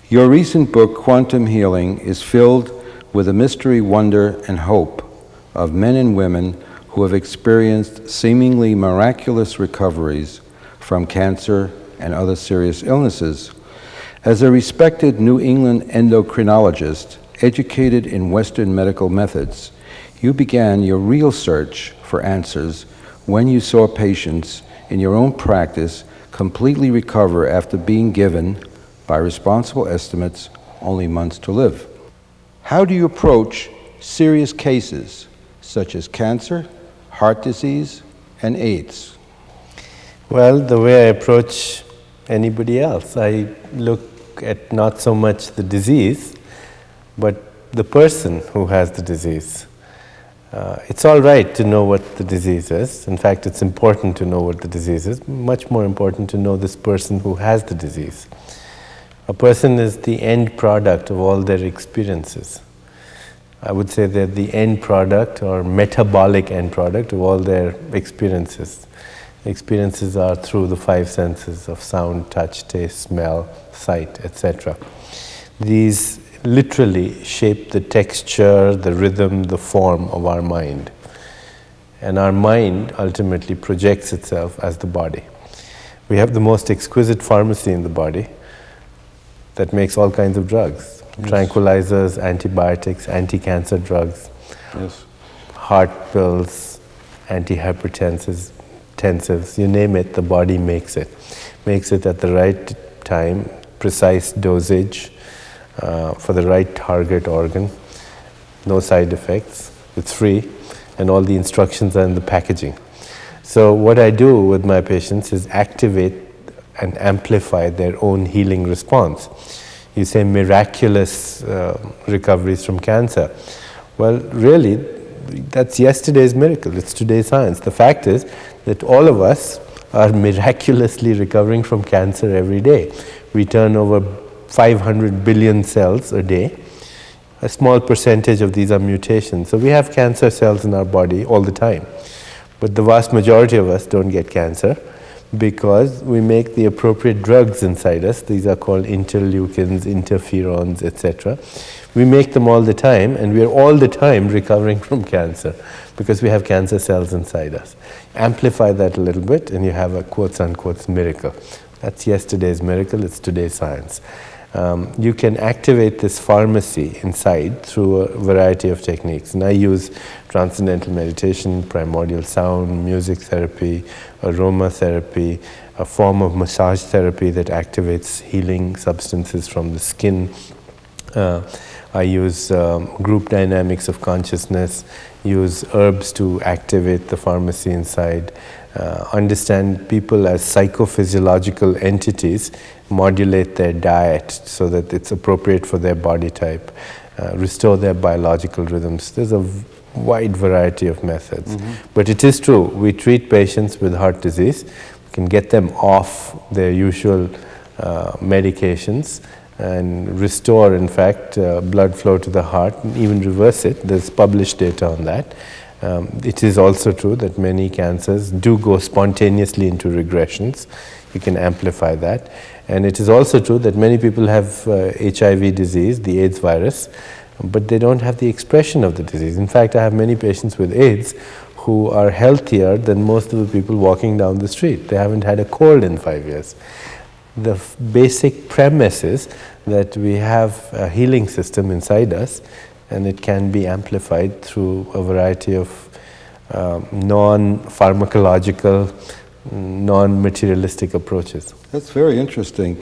Your recent book, Quantum Healing, is filled with the mystery, wonder, and hope of men and women who have experienced seemingly miraculous recoveries from cancer and other serious illnesses. As a respected New England endocrinologist, educated in Western medical methods, you began your real search for answers when you saw patients in your own practice completely recover after being given, by responsible estimates, only months to live. How do you approach serious cases such as cancer, heart disease, and AIDS? Well, the way I approach anybody else, I look at not so much the disease, but the person who has the disease. It's all right to know what the disease is. In fact, it's important to know what the disease is. Much more important to know this person who has the disease. A person is the end product of all their experiences. I would say they're the end product or metabolic end product of all their experiences. Experiences are through the five senses of sound, touch, taste, smell, sight, etc. These literally shape the texture, the rhythm, the form of our mind. And our mind ultimately projects itself as the body. We have the most exquisite pharmacy in the body that makes all kinds of drugs. Yes. Tranquilizers, antibiotics, anti-cancer drugs, yes, heart pills, antihypertensives, you name it, the body makes it. Makes it at the right time, precise dosage, for the right target organ, no side effects, it's free, and all the instructions are in the packaging. So what I do with my patients is activate and amplify their own healing response. You say miraculous recoveries from cancer. Well, really, that's yesterday's miracle. It's today's science. The fact is that all of us are miraculously recovering from cancer every day. We turn over 500 billion cells a day. A small percentage of these are mutations. So we have cancer cells in our body all the time. But the vast majority of us don't get cancer because we make the appropriate drugs inside us. These are called interleukins, interferons, etc. We make them all the time, and we are all the time recovering from cancer because we have cancer cells inside us. Amplify that a little bit and you have a quotes-unquote miracle. That's yesterday's miracle, it's today's science. You can activate this pharmacy inside through a variety of techniques. And I use transcendental meditation, primordial sound, music therapy, aromatherapy, a form of massage therapy that activates healing substances from the skin. I use group dynamics of consciousness, use herbs to activate the pharmacy inside, understand people as psychophysiological entities, modulate their diet so that it's appropriate for their body type, restore their biological rhythms. There's a wide variety of methods. But it is true, we treat patients with heart disease, we can get them off their usual medications and restore, in fact, blood flow to the heart and even reverse it. There's published data on that. It is also true that many cancers do go spontaneously into regressions. You can amplify that. And it is also true that many people have HIV disease, the AIDS virus, but they don't have the expression of the disease. In fact, I have many patients with AIDS who are healthier than most of the people walking down the street. They haven't had a cold in 5 years. The basic premise is that we have a healing system inside us, and it can be amplified through a variety of non-pharmacological, non-materialistic approaches. That's very interesting.